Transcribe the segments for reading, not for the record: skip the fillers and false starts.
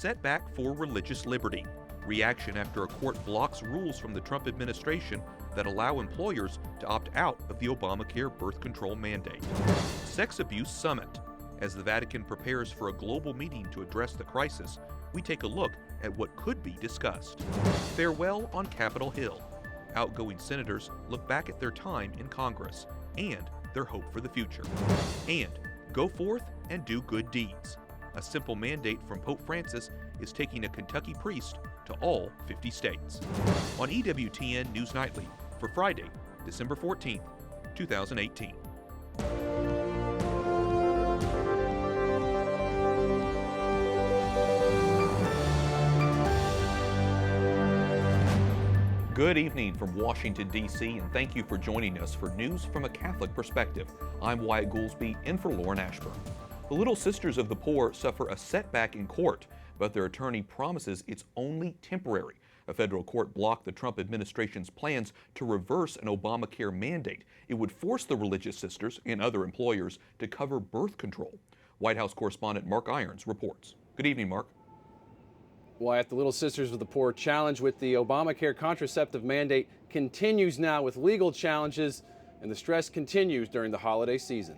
setback for religious liberty. Reaction after a court blocks rules from the Trump administration that allow employers to opt out of the Obamacare birth control mandate. Sex abuse summit. As the Vatican prepares for a global meeting to address the crisis, we take a look at what could be discussed. Farewell on Capitol Hill. Outgoing senators look back at their time in Congress and their hope for the future. And go forth and do good deeds. A simple mandate from Pope Francis is taking a Kentucky priest to all 50 states. On EWTN News Nightly for Friday, December 14th, 2018. Good evening from Washington, D.C., and thank you for joining us for News from a Catholic Perspective. I'm Wyatt Goolsby, in for Lauren Ashburn. The Little Sisters of the Poor suffer a setback in court, but their attorney promises it's only temporary. A federal court blocked the Trump administration's plans to reverse an Obamacare mandate. It would force the religious sisters and other employers to cover birth control. White House correspondent Mark Irons reports. Good evening, Mark. Wyatt, the Little Sisters of the Poor challenge with the Obamacare contraceptive mandate continues now with legal challenges, and the stress continues during the holiday season.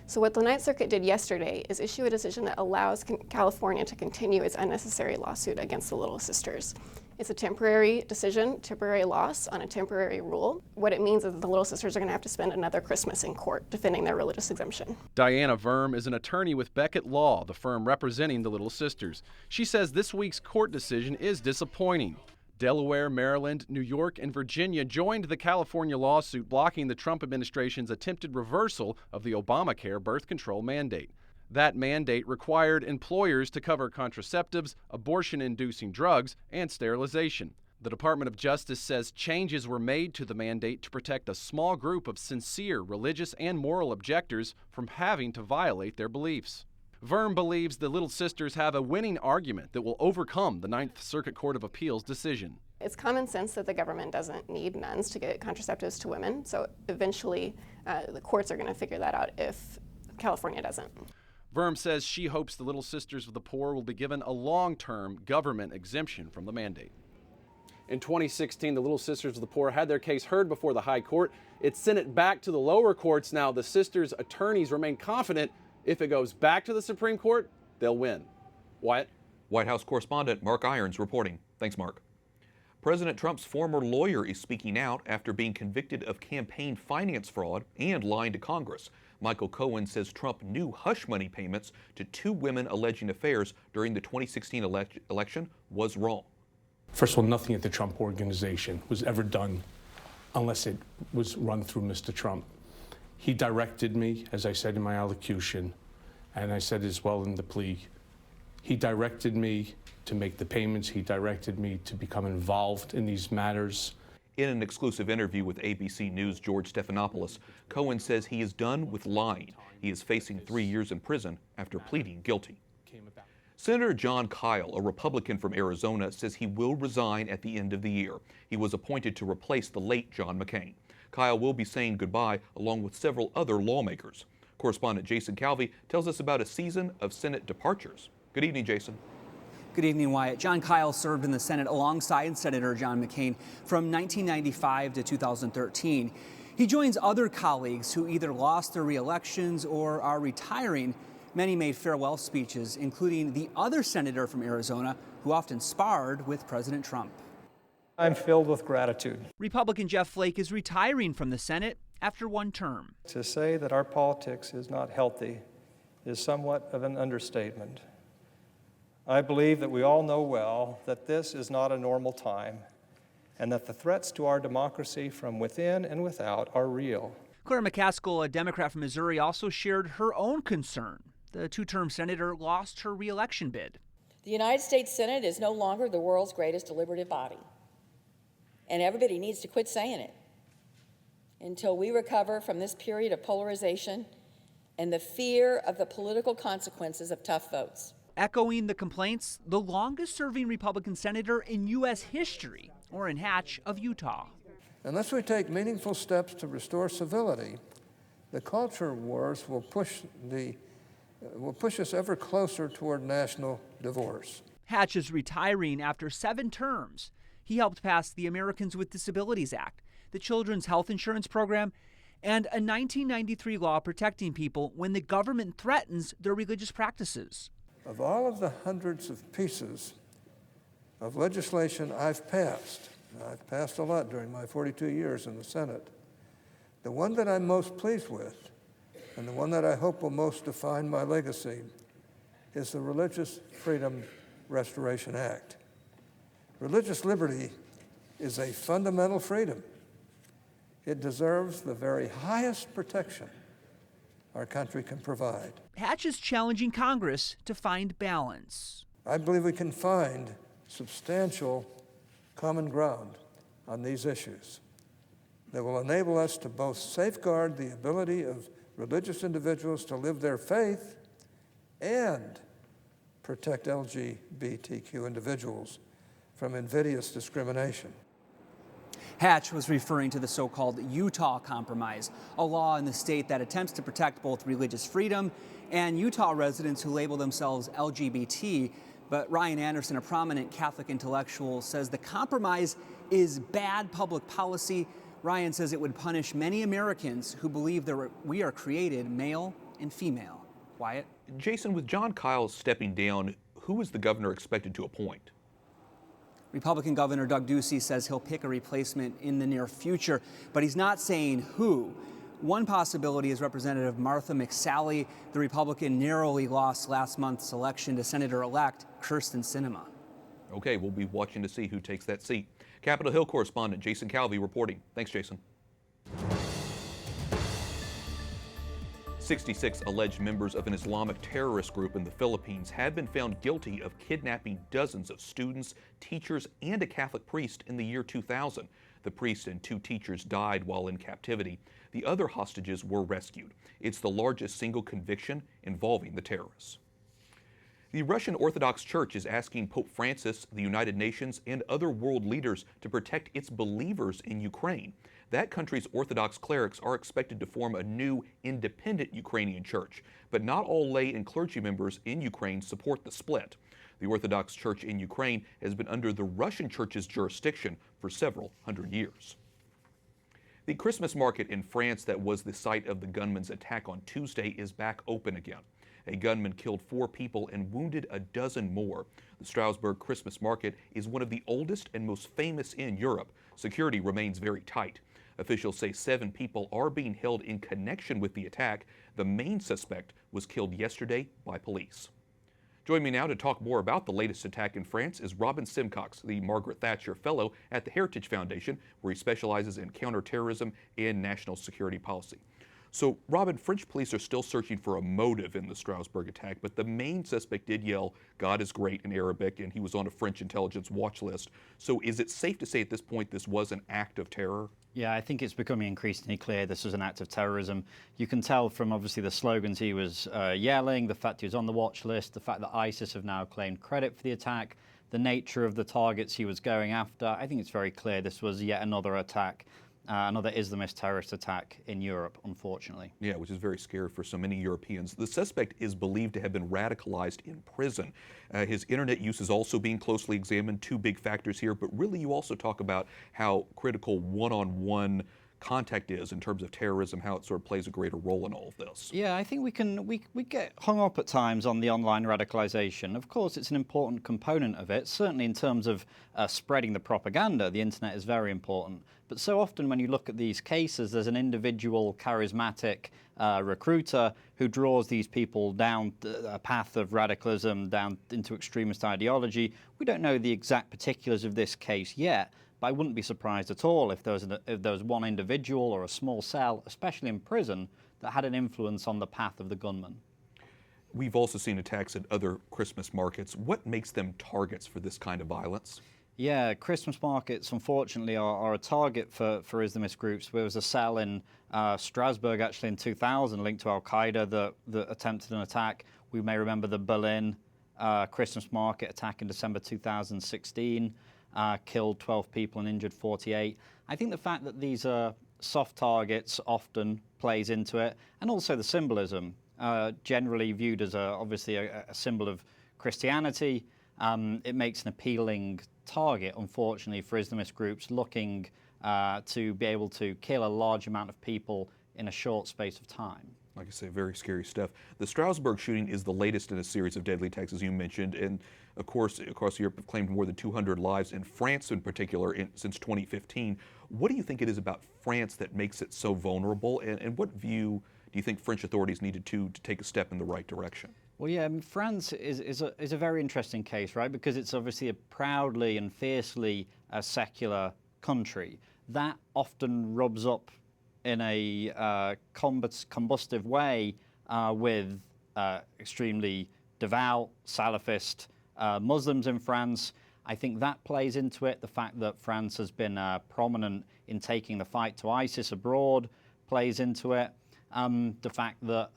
So what the Ninth Circuit did yesterday is issue a decision that allows California to continue its unnecessary lawsuit against the Little Sisters. It's a temporary decision, temporary loss on a temporary rule. What it means is that the Little Sisters are going to have to spend another Christmas in court defending their religious exemption. Diana Verm is an attorney with Beckett Law, the firm representing the Little Sisters. She says this week's court decision is disappointing. Delaware, Maryland, New York, and Virginia joined the California lawsuit blocking the Trump administration's attempted reversal of the Obamacare birth control mandate. That mandate required employers to cover contraceptives, abortion-inducing drugs, and sterilization. The Department of Justice says changes were made to the mandate to protect a small group of sincere religious and moral objectors from having to violate their beliefs. Verm believes the Little Sisters have a winning argument that will overcome the Ninth Circuit Court of Appeals decision. It's common sense that the government doesn't need nuns to get contraceptives to women, so eventually the courts are going to figure that out if California doesn't. Verm says she hopes the Little Sisters of the Poor will be given a long-term government exemption from the mandate. In 2016, the Little Sisters of the Poor had their case heard before the High Court. It sent it back to the lower courts. Now the sisters' attorneys remain confident if it goes back to the Supreme Court, they'll win. Wyatt? White House correspondent Mark Irons reporting. Thanks, Mark. President Trump's former lawyer is speaking out after being convicted of campaign finance fraud and lying to Congress. Michael Cohen says Trump knew hush money payments to two women alleging affairs during the 2016 election was wrong. First of all, nothing at the Trump Organization was ever done unless it was run through Mr. Trump. He directed me, as I said in my allocution, and I said as well in the plea, he directed me to make the payments. He directed me to become involved in these matters. In an exclusive interview with ABC News' George Stephanopoulos, Cohen says he is done with lying. He is facing 3 years in prison after pleading guilty. Senator Jon Kyl, a Republican from Arizona, says he will resign at the end of the year. He was appointed to replace the late John McCain. Kyl will be saying goodbye along with several other lawmakers. Correspondent Jason Calvi tells us about a season of Senate departures. Good evening, Jason. Good evening, Wyatt. Jon Kyl served in the Senate alongside Senator John McCain from 1995 to 2013. He joins other colleagues who either lost their re-elections or are retiring. Many made farewell speeches, including the other senator from Arizona who often sparred with President Trump. I'm filled with gratitude. Republican Jeff Flake is retiring from the Senate after one term. To say that our politics is not healthy is somewhat of an understatement. I believe that we all know well that this is not a normal time and that the threats to our democracy from within and without are real. Claire McCaskill, a Democrat from Missouri, also shared her own concern. The two-term senator lost her re-election bid. The United States Senate is no longer the world's greatest deliberative body. And everybody needs to quit saying it until we recover from this period of polarization and the fear of the political consequences of tough votes. Echoing the complaints, the longest-serving Republican senator in U.S. history, Orrin Hatch of Utah. Unless we take meaningful steps to restore civility, the culture wars will push the will push us ever closer toward national divorce. Hatch is retiring after 7 terms. He helped pass the Americans with Disabilities Act, the Children's Health Insurance Program, and a 1993 law protecting people when the government threatens their religious practices. Of all of the hundreds of pieces of legislation I've passed a lot during my 42 years in the Senate, the one that I'm most pleased with, and the one that I hope will most define my legacy, is the Religious Freedom Restoration Act. Religious liberty is a fundamental freedom. It deserves the very highest protection our country can provide. Hatch is challenging Congress to find balance. I believe we can find substantial common ground on these issues that will enable us to both safeguard the ability of religious individuals to live their faith and protect LGBTQ individuals from invidious discrimination. Hatch was referring to the so-called Utah Compromise, a law in the state that attempts to protect both religious freedom and Utah residents who label themselves LGBT. But Ryan Anderson, a prominent Catholic intellectual, says the compromise is bad public policy. Ryan says it would punish many Americans who believe that we are created male and female. Wyatt? Jason, with John Kyle stepping down, who is the governor expected to appoint? Republican Governor Doug Ducey says he'll pick a replacement in the near future, but he's not saying who. One possibility is Representative Martha McSally. The Republican narrowly lost last month's election to Senator-elect Kyrsten Sinema. Okay, we'll be watching to see who takes that seat. Capitol Hill correspondent Jason Calvi reporting. Thanks, Jason. 66 alleged members of an Islamic terrorist group in the Philippines have been found guilty of kidnapping dozens of students, teachers, and a Catholic priest in the year 2000. The priest and 2 teachers died while in captivity. The other hostages were rescued. It's the largest single conviction involving the terrorists. The Russian Orthodox Church is asking Pope Francis, the United Nations, and other world leaders to protect its believers in Ukraine. That country's Orthodox clerics are expected to form a new independent Ukrainian church, but not all lay and clergy members in Ukraine support the split. The Orthodox Church in Ukraine has been under the Russian Church's jurisdiction for several hundred years. The Christmas market in France that was the site of the gunman's attack on Tuesday is back open again. A gunman killed 4 people and wounded a dozen more. The Strasbourg Christmas market is one of the oldest and most famous in Europe. Security remains very tight. Officials say 7 people are being held in connection with the attack. The main suspect was killed yesterday by police. Join me now to talk more about the latest attack in France is Robin Simcox, the Margaret Thatcher Fellow at the Heritage Foundation, where he specializes in counterterrorism and national security policy. So, Robin, French police are still searching for a motive in the Strasbourg attack, but the main suspect did yell, "God is great" in Arabic, and he was on a French intelligence watch list. So is it safe to say at this point this was an act of terror? Yeah, I think it's becoming increasingly clear this was an act of terrorism. You can tell from obviously the slogans he was yelling, the fact he was on the watch list, the fact that ISIS have now claimed credit for the attack, the nature of the targets he was going after. I think it's very clear this was yet another attack. Another Islamist terrorist attack in Europe, unfortunately. Yeah, which is very scary for so many Europeans. The suspect is believed to have been radicalized in prison. His internet use is also being closely examined. 2 big factors here, but really you also talk about how critical one-on-one contact is in terms of terrorism, how it sort of plays a greater role in all of this. Yeah, I think we get hung up at times on the online radicalization. Of course, it's an important component of it. Certainly in terms of spreading the propaganda, the internet is very important. But so often when you look at these cases, there's an individual charismatic recruiter who draws these people down a path of radicalism, down into extremist ideology. We don't know the exact particulars of this case yet, but I wouldn't be surprised at all if there was one individual or a small cell, especially in prison, that had an influence on the path of the gunman. We've also seen attacks at other Christmas markets. What makes them targets for this kind of violence? Yeah, Christmas markets, unfortunately, are a target for Islamist groups. There was a cell in Strasbourg, actually, in 2000, linked to al-Qaeda that attempted an attack. We may remember the Berlin Christmas market attack in December 2016. Killed 12 people and injured 48. I think the fact that these are soft targets often plays into it, and also the symbolism. generally viewed as obviously a symbol of Christianity. It makes an appealing target, unfortunately, for Islamist groups looking to be able to kill a large amount of people in a short space of time. Like I say, very scary stuff. The Strasbourg shooting is the latest in a series of deadly attacks, as you mentioned, and of course, across Europe have claimed more than 200 lives, in France in particular, since 2015. What do you think it is about France that makes it so vulnerable, and what view do you think French authorities needed to take a step in the right direction? Well, yeah, France is a very interesting case, right? Because it's obviously a proudly and fiercely secular country. That often rubs up in a combustive way with extremely devout Salafist Muslims in France. I think that plays into it. The fact that France has been prominent in taking the fight to ISIS abroad plays into it. The fact that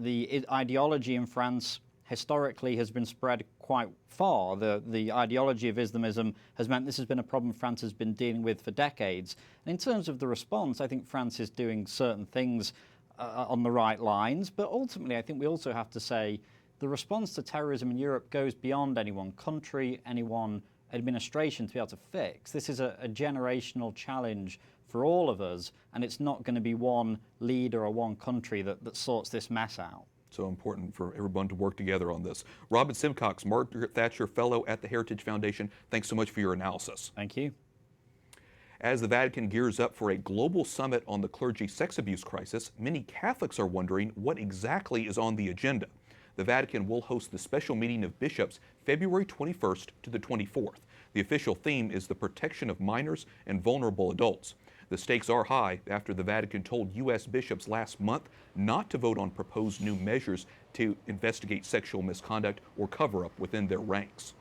the ideology in France historically has been spread quite far. The ideology of Islamism has meant this has been a problem France has been dealing with for decades. And in terms of the response, I think France is doing certain things on the right lines, but ultimately I think we also have to say the response to terrorism in Europe goes beyond any one country, any one administration to be able to fix. This is a generational challenge for all of us, and it's not going to be one leader or one country that sorts this mess out. So important for everyone to work together on this. Robin Simcox, Margaret Thatcher Fellow at the Heritage Foundation, thanks so much for your analysis. Thank you. As the Vatican gears up for a global summit on the clergy sex abuse crisis, many Catholics are wondering what exactly is on the agenda. The Vatican will host the special meeting of bishops February 21st to the 24th. The official theme is the protection of minors and vulnerable adults. The stakes are high after the Vatican told U.S. bishops last month not to vote on proposed new measures to investigate sexual misconduct or cover-up within their ranks.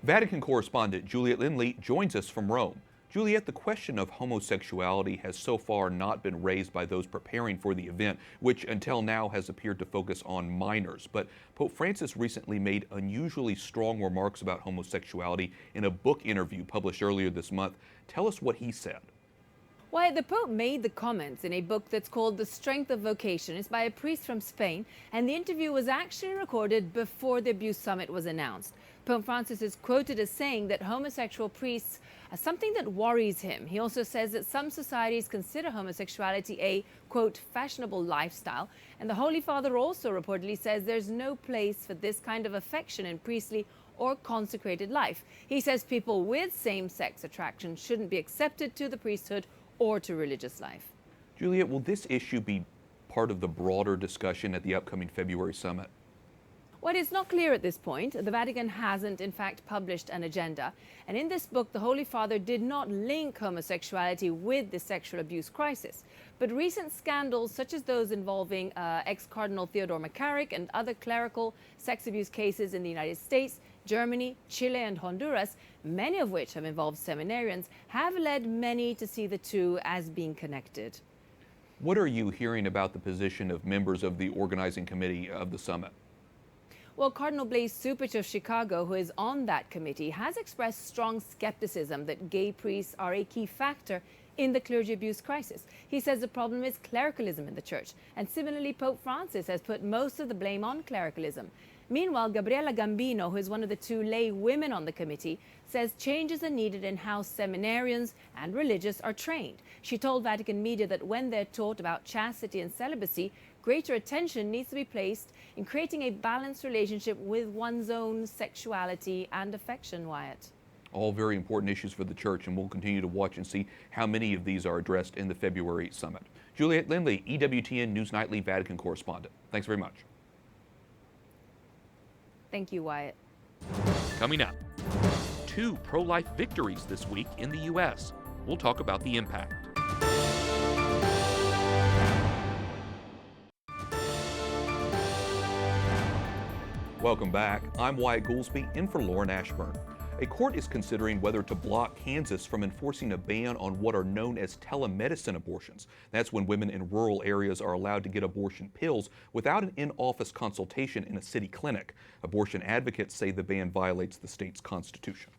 Vatican correspondent Juliet Lindley joins us from Rome. Juliet, the question of homosexuality has so far not been raised by those preparing for the event, which until now has appeared to focus on minors. But Pope Francis recently made unusually strong remarks about homosexuality in a book interview published earlier this month. Tell us what he said. Why, the Pope made the comments in a book that's called The Strength of Vocation. It's by a priest from Spain, and the interview was actually recorded before the Abuse Summit was announced. Pope Francis is quoted as saying that homosexual priests are something that worries him. He also says that some societies consider homosexuality a, quote, fashionable lifestyle. And the Holy Father also reportedly says there's no place for this kind of affection in priestly or consecrated life. He says people with same-sex attraction shouldn't be accepted to the priesthood or to religious life. Juliet, will this issue be part of the broader discussion at the upcoming February summit? Well, it's not clear at this point. The Vatican hasn't, in fact, published an agenda. And in this book, the Holy Father did not link homosexuality with the sexual abuse crisis. But recent scandals, such as those involving ex-Cardinal Theodore McCarrick and other clerical sex abuse cases in the United States, Germany, Chile and Honduras, many of which have involved seminarians, have led many to see the two as being connected. What are you hearing about the position of members of the organizing committee of the summit? Well, Cardinal Blaise Cupich of Chicago, who is on that committee, has expressed strong skepticism that gay priests are a key factor in the clergy abuse crisis. He says the problem is clericalism in the church. And similarly, Pope Francis has put most of the blame on clericalism. Meanwhile, Gabriella Gambino, who is one of the two lay women on the committee, says changes are needed in how seminarians and religious are trained. She told Vatican media that when they're taught about chastity and celibacy, greater attention needs to be placed in creating a balanced relationship with one's own sexuality and affection, Wyatt. All very important issues for the church, and we'll continue to watch and see how many of these are addressed in the February summit. Juliet Lindley, EWTN News Nightly Vatican correspondent. Thanks very much. Thank you, Wyatt. Coming up, 2 pro-life victories this week in the U.S. We'll talk about the impact. Welcome back. I'm Wyatt Goolsby, in for Lauren Ashburn. A court is considering whether to block Kansas from enforcing a ban on what are known as telemedicine abortions. That's when women in rural areas are allowed to get abortion pills without an in-office consultation in a city clinic. Abortion advocates say the ban violates the state's constitution.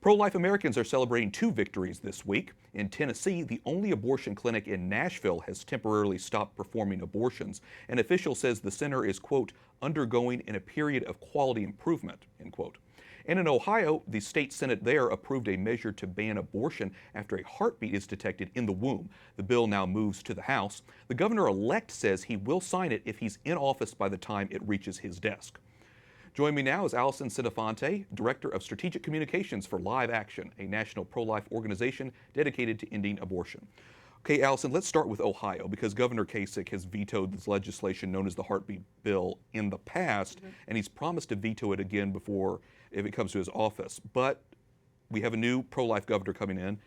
Pro-life Americans are celebrating 2 victories this week. In Tennessee, the only abortion clinic in Nashville has temporarily stopped performing abortions. An official says the center is, quote, undergoing in a period of quality improvement, end quote. And in Ohio, the state Senate there approved a measure to ban abortion after a heartbeat is detected in the womb. The bill now moves to the House. The governor-elect says he will sign it if he's in office by the time it reaches his desk. Joining me now is Alison, Centofante, Director of Strategic Communications for Live Action, a national pro-life organization dedicated to ending abortion. Okay, Alison, let's start with Ohio, because Governor Kasich has vetoed this legislation known as the Heartbeat Bill in the past, and he's promised to veto it again if it comes to his office. But we have a new pro-life governor coming in.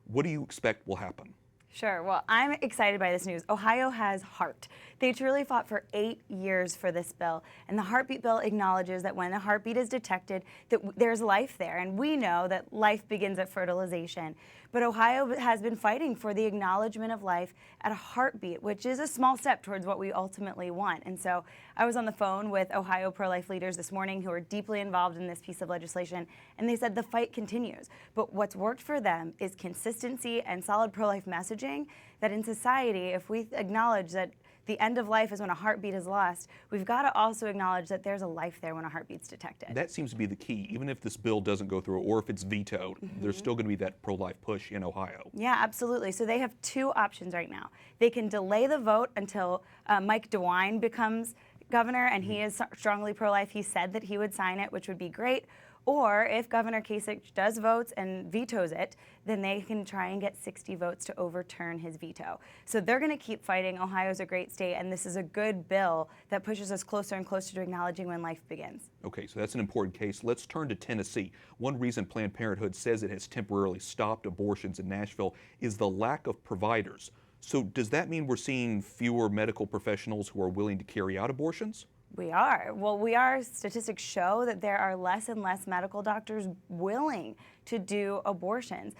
What do you expect will happen? Sure. Well, I'm excited by this news. Ohio has heart. They truly fought for 8 years for this bill, and the Heartbeat Bill acknowledges that when a heartbeat is detected, that there's life there, and we know that life begins at fertilization. But Ohio has been fighting for the acknowledgement of life at a heartbeat, which is a small step towards what we ultimately want. And so I was on the phone with Ohio pro-life leaders this morning who are deeply involved in this piece of legislation, and they said the fight continues. But what's worked for them is consistency and solid pro-life messaging that in society, if we acknowledge that the end of life is when a heartbeat is lost, we've got to also acknowledge that there's a life there when a heartbeat's detected. That seems to be the key. Even if this bill doesn't go through or if it's vetoed, there's still going to be that pro-life push in Ohio. Yeah, absolutely. So they have 2 options right now. They can delay the vote until Mike DeWine becomes governor, and he is strongly pro-life. He said that he would sign it, which would be great. Or if Governor Kasich does vote and vetoes it, then they can try and get 60 votes to overturn his veto. So they're going to keep fighting. Ohio's a great state, and this is a good bill that pushes us closer and closer to acknowledging when life begins. Okay, so that's an important case. Let's turn to Tennessee. One reason Planned Parenthood says it has temporarily stopped abortions in Nashville is the lack of providers. So does that mean we're seeing fewer medical professionals who are willing to carry out abortions? We are. Well, we are. Statistics show that there are less and less medical doctors willing to do abortions.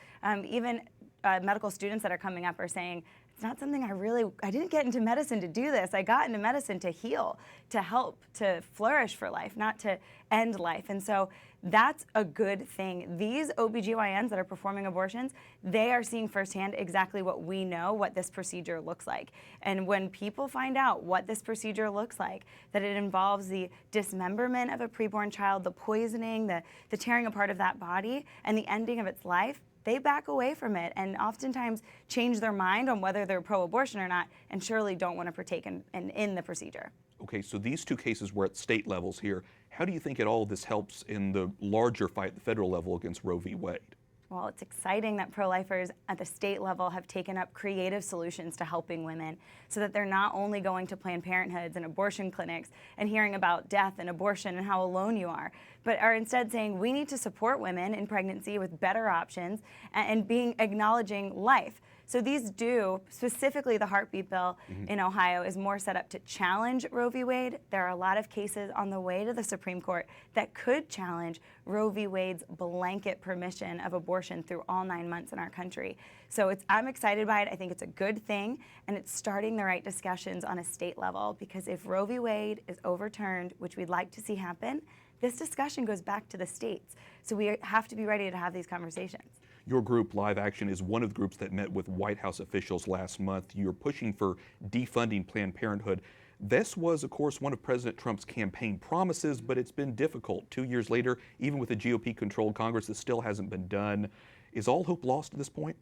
Even medical students that are coming up are saying, it's not something I didn't get into medicine to do this. I got into medicine to heal, to help, to flourish for life, not to end life. And so that's a good thing. These OBGYNs that are performing abortions, they are seeing firsthand exactly what we know, what this procedure looks like. And when people find out what this procedure looks like, that it involves the dismemberment of a preborn child, the poisoning, the tearing apart of that body, and the ending of its life, they back away from it and oftentimes change their mind on whether they're pro-abortion or not, and surely don't want to partake in the procedure. Okay, so these 2 cases were at state levels here. How do you think all this helps in the larger fight at the federal level against Roe v. Wade? Well, it's exciting that pro-lifers at the state level have taken up creative solutions to helping women so that they're not only going to Planned Parenthoods and abortion clinics and hearing about death and abortion and how alone you are, but are instead saying we need to support women in pregnancy with better options and acknowledging life. So these do, specifically the Heartbeat Bill in Ohio, is more set up to challenge Roe v. Wade. There are a lot of cases on the way to the Supreme Court that could challenge Roe v. Wade's blanket permission of abortion through all 9 months in our country. So I'm excited by it. I think it's a good thing, and it's starting the right discussions on a state level, because if Roe v. Wade is overturned, which we'd like to see happen, this discussion goes back to the states. So we have to be ready to have these conversations. Your group, Live Action, is one of the groups that met with White House officials last month. You're pushing for defunding Planned Parenthood. This was, of course, one of President Trump's campaign promises, but it's been difficult. 2 years later, even with a GOP-controlled Congress, this still hasn't been done. Is all hope lost at this point?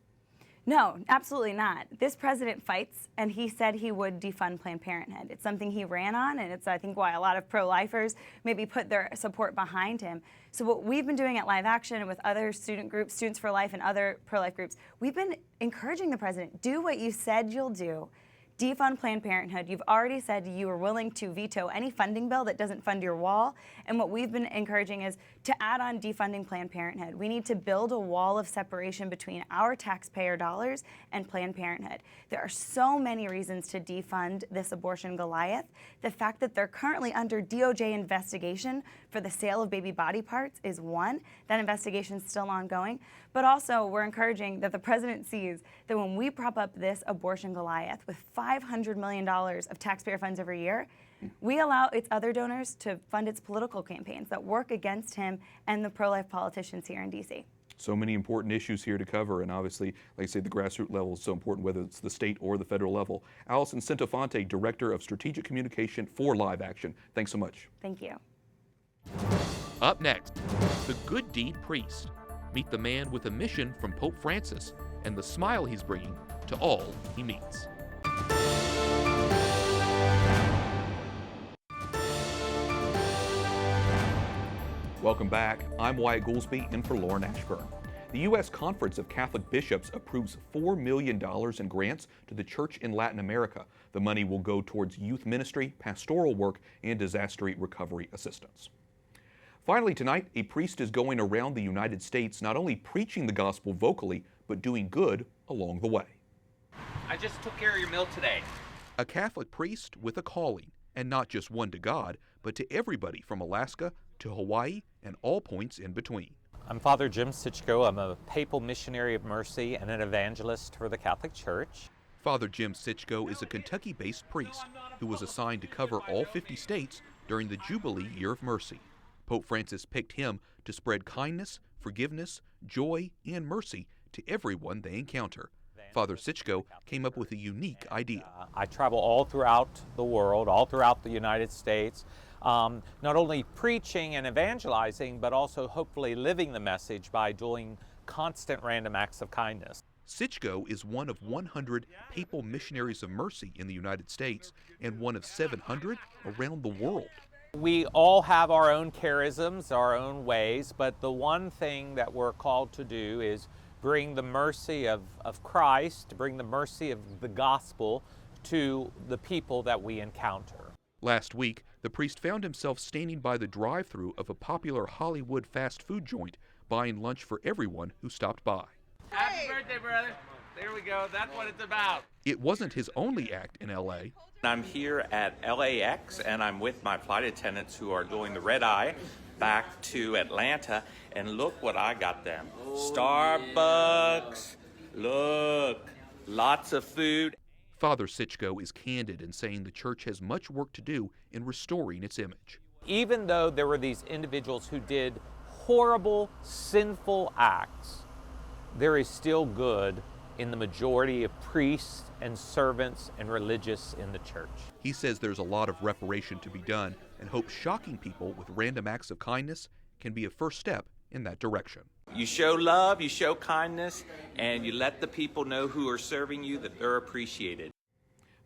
No, absolutely not. This president fights, and he said he would defund Planned Parenthood. It's something he ran on, and it's, I think, why a lot of pro-lifers maybe put their support behind him. So what we've been doing at Live Action and with other student groups, Students for Life and other pro-life groups, we've been encouraging the president, do what you said you'll do. Defund Planned Parenthood. You've already said you are willing to veto any funding bill that doesn't fund your wall. And what we've been encouraging is to add on defunding Planned Parenthood. We need to build a wall of separation between our taxpayer dollars and Planned Parenthood. There are so many reasons to defund this abortion Goliath. The fact that they're currently under DOJ investigation for the sale of baby body parts is one. That investigation is still ongoing. But also, we're encouraging that the president sees that when we prop up this abortion Goliath with $500 million of taxpayer funds every year, we allow its other donors to fund its political campaigns that work against him and the pro-life politicians here in D.C. So many important issues here to cover, and obviously, like I say, the grassroots level is so important, whether it's the state or the federal level. Alison Centofante, Director of Strategic Communication for Live Action. Thanks so much. Thank you. Up next, the good deed priest. Meet the man with a mission from Pope Francis and the smile he's bringing to all he meets. Welcome back. I'm Wyatt Goolsby in for Lauren Ashburn. The U.S. Conference of Catholic Bishops approves $4 million in grants to the church in Latin America. The money will go towards youth ministry, pastoral work, and disaster recovery assistance. Finally tonight, a priest is going around the United States not only preaching the gospel vocally, but doing good along the way. I just took care of your meal today. A Catholic priest with a calling, and not just one to God, but to everybody from Alaska to Hawaii and all points in between. I'm Father Jim Sichko. I'm a papal missionary of mercy and an evangelist for the Catholic Church. Father Jim Sichko is a Kentucky-based priest who was assigned to cover all 50 states during the Jubilee Year of Mercy. Pope Francis picked him to spread kindness, forgiveness, joy, and mercy to everyone they encounter. Father Sichko came up with a unique idea. I travel all throughout the world, all throughout the United States, not only preaching and evangelizing, but also hopefully living the message by doing constant random acts of kindness. Sichko is one of 100 papal missionaries of mercy in the United States and one of 700 around the world. We all have our own charisms, our own ways, but the one thing that we're called to do is bring the mercy of Christ, bring the mercy of the gospel to the people that we encounter. Last week, the priest found himself standing by the drive-thru of a popular Hollywood fast food joint, buying lunch for everyone who stopped by. Happy birthday, brother. There we go. That's what it's about. It wasn't his only act in L.A. I'm here at LAX, and I'm with my flight attendants who are doing the red-eye back to Atlanta, and look what I got them. Starbucks, look, lots of food. Father Sichko is candid in saying the church has much work to do in restoring its image. Even though there were these individuals who did horrible, sinful acts, there is still good in the majority of priests and servants and religious in the church. He says there's a lot of reparation to be done and hopes shocking people with random acts of kindness can be a first step in that direction. You show love, you show kindness, and you let the people know who are serving you that they're appreciated.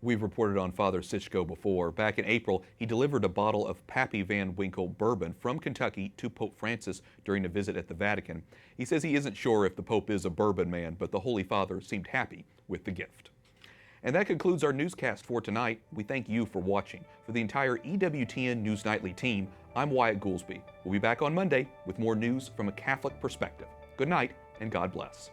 We've reported on Father Sichko before. Back in April, he delivered a bottle of Pappy Van Winkle bourbon from Kentucky to Pope Francis during a visit at the Vatican. He says he isn't sure if the Pope is a bourbon man, but the Holy Father seemed happy with the gift. And that concludes our newscast for tonight. We thank you for watching. For the entire EWTN News Nightly team, I'm Wyatt Goolsby. We'll be back on Monday with more news from a Catholic perspective. Good night, and God bless.